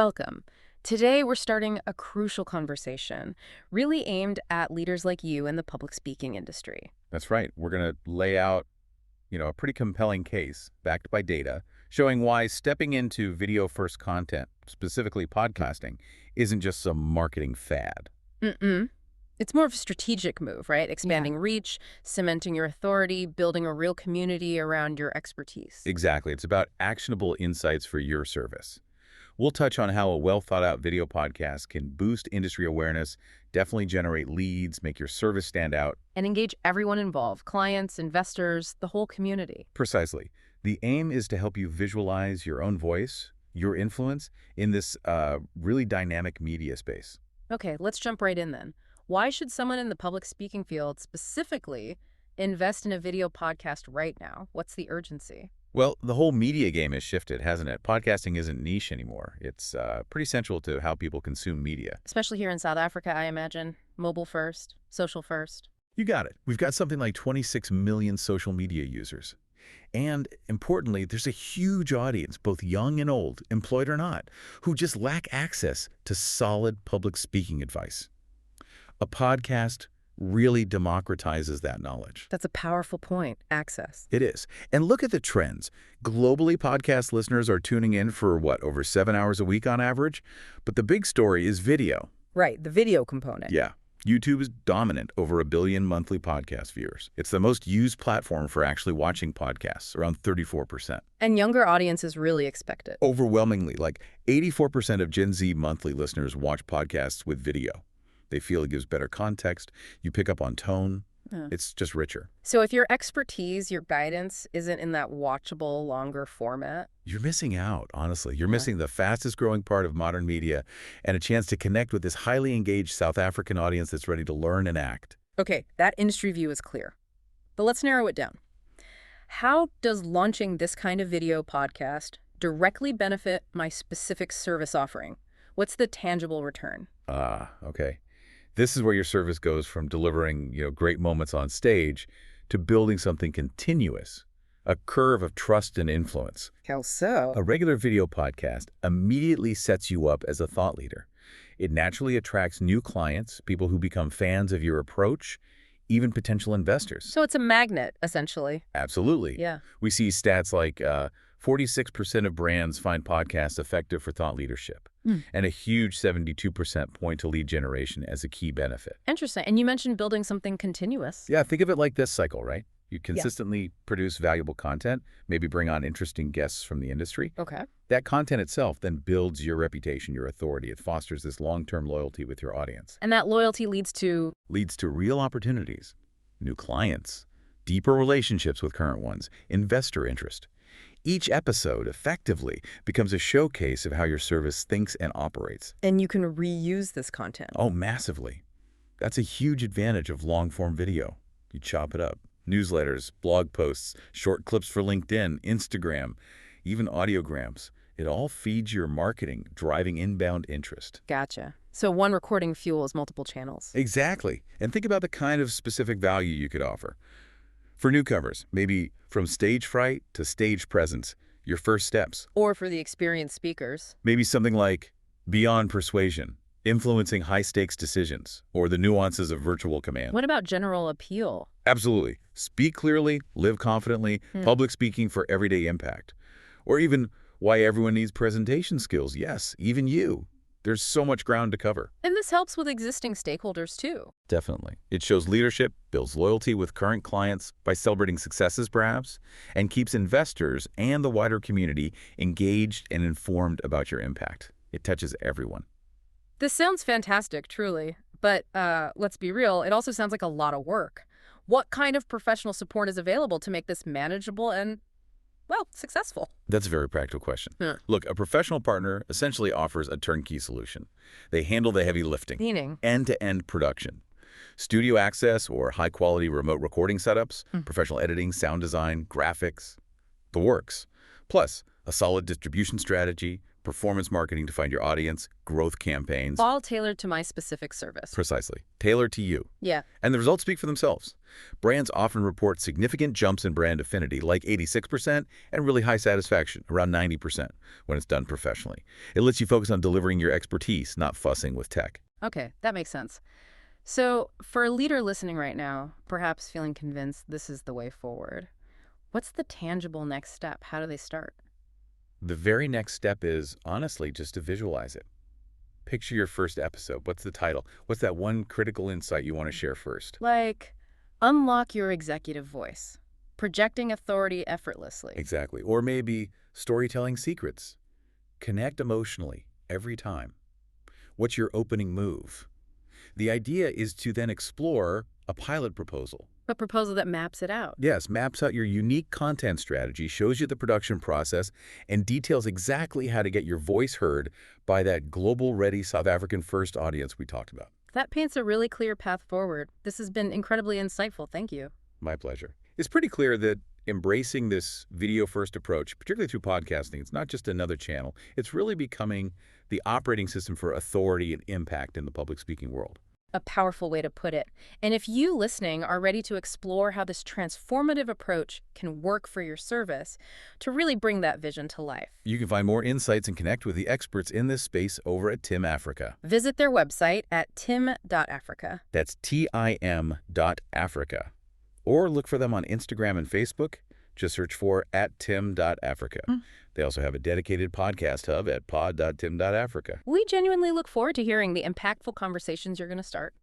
Welcome. Today, we're starting a crucial conversation, really aimed at leaders like you in the public speaking industry. That's right. We're going to lay out, a pretty compelling case backed by data showing why stepping into video-first content, specifically podcasting, isn't just some marketing fad. Mm-mm. It's more of a strategic move, right? Yeah. Expanding reach, cementing your authority, building a real community around your expertise. Exactly. It's about actionable insights for your service. We'll touch on how a well-thought-out video podcast can boost industry awareness, definitely generate leads, make your service stand out. And engage everyone involved, clients, investors, the whole community. Precisely. The aim is to help you visualize your own voice, your influence in this really dynamic media space. Okay, let's jump right in then. Why should someone in the public speaking field specifically invest in a video podcast right now? What's the urgency? Well, the whole media game has shifted, hasn't it? Podcasting isn't niche anymore. It's pretty central to how people consume media. Especially here in South Africa, I imagine. Mobile first, social first. You got it. We've got something like 26 million social media users. And importantly, there's a huge audience, both young and old, employed or not, who just lack access to solid public speaking advice. A podcast really democratizes that knowledge. That's a powerful point, access. It is. And look at the trends. Globally, podcast listeners are tuning in for, over 7 hours a week on average? But the big story is video. Right, the video component. Yeah. YouTube is dominant, over 1 billion monthly podcast viewers. It's the most used platform for actually watching podcasts, around 34%. And younger audiences really expect it. Overwhelmingly, like 84% of Gen Z monthly listeners watch podcasts with video. They feel it gives better context. You pick up on tone. It's just richer. So if your expertise, your guidance isn't in that watchable, longer format, You're missing out, honestly. You're missing the fastest growing part of modern media and a chance to connect with this highly engaged South African audience that's ready to learn and act. okay, that industry view is clear. But let's narrow it down. How does launching this kind of video podcast directly benefit my specific service offering? What's the tangible return? Okay. This is where your service goes from delivering, great moments on stage to building something continuous, a curve of trust and influence. How so? A regular video podcast immediately sets you up as a thought leader. It naturally attracts new clients, people who become fans of your approach, even potential investors. So it's a magnet, essentially. Absolutely. Yeah. We see stats like 46% of brands find podcasts effective for thought leadership, and a huge 72% point to lead generation as a key benefit. Interesting. And you mentioned building something continuous. Yeah, think of it like this cycle, right? You consistently produce valuable content, maybe bring on interesting guests from the industry. Okay. That content itself then builds your reputation, your authority. It fosters this long-term loyalty with your audience. And that loyalty leads to... Leads to real opportunities, new clients, deeper relationships with current ones, investor interest. Each episode effectively becomes a showcase of how your service thinks and operates. And you can reuse this content. Oh, massively. That's a huge advantage of long-form video. You chop it up. Newsletters, blog posts, short clips for LinkedIn, Instagram, even audiograms. It all feeds your marketing, driving inbound interest. Gotcha. So one recording fuels multiple channels. Exactly. And think about the kind of specific value you could offer. For newcomers, maybe from stage fright to stage presence, your first steps. Or for the experienced speakers. Maybe something like beyond persuasion, influencing high-stakes decisions, or the nuances of virtual command. What about general appeal? Absolutely. Speak clearly, live confidently, public speaking for everyday impact. Or even why everyone needs presentation skills. Yes, even you. There's so much ground to cover. And this helps with existing stakeholders, too. Definitely. It shows leadership, builds loyalty with current clients by celebrating successes, perhaps, and keeps investors and the wider community engaged and informed about your impact. It touches everyone. This sounds fantastic, truly. But let's be real, it also sounds like a lot of work. What kind of professional support is available to make this manageable and, successful? That's a very practical question. Yeah. Look, a professional partner essentially offers a turnkey solution. They handle the heavy lifting, Meaning? end-to-end production. Studio access or high-quality remote recording setups, professional editing, sound design, graphics, the works. Plus, a solid distribution strategy, performance marketing to find your audience, growth campaigns. All tailored to my specific service. Precisely. Tailored to you. Yeah. And the results speak for themselves. Brands often report significant jumps in brand affinity, like 86%, and really high satisfaction, around 90%, when it's done professionally. It lets you focus on delivering your expertise, not fussing with tech. Okay, that makes sense. So for a leader listening right now, perhaps feeling convinced this is the way forward, what's the tangible next step? How do they start? The very next step is, honestly, just to visualize it. Picture your first episode. What's the title? What's that one critical insight you want to share first? Like, unlock your executive voice, projecting authority effortlessly. Exactly. Or maybe storytelling secrets. Connect emotionally every time. What's your opening move? The idea is to then explore a pilot proposal. A proposal that maps it out. Yes, maps out your unique content strategy, shows you the production process, and details exactly how to get your voice heard by that global-ready South African-first audience we talked about. That paints a really clear path forward. This has been incredibly insightful. Thank you. My pleasure. It's pretty clear that embracing this video-first approach, particularly through podcasting, it's not just another channel. It's really becoming the operating system for authority and impact in the public speaking world. A powerful way to put it. And if you listening are ready to explore how this transformative approach can work for your service to really bring that vision to life, You can find more insights and connect with the experts in this space over at Tim Africa. visit their website at tim.africa. That's tim.africa. Or look for them on Instagram and Facebook. Just search for @tim.africa. They also have a dedicated podcast hub at pod.tim.africa. We genuinely look forward to hearing the impactful conversations you're going to start.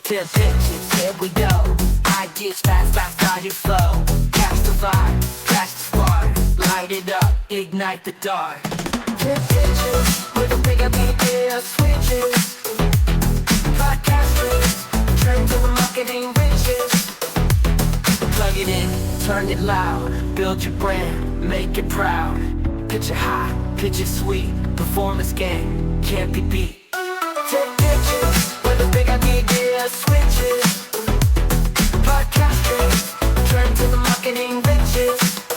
Tip pitches, here we go. Ideas fast, started flow. Catch the vibe, catch the spark. Light it up, ignite the dark. Tip pitches, with a bigger idea, switches. Podcasters, trends over marketing riches. Plug it in, turn it loud. Build your brand, make it proud. Pitch it high, pitch it sweet. Performance game, can't be beat.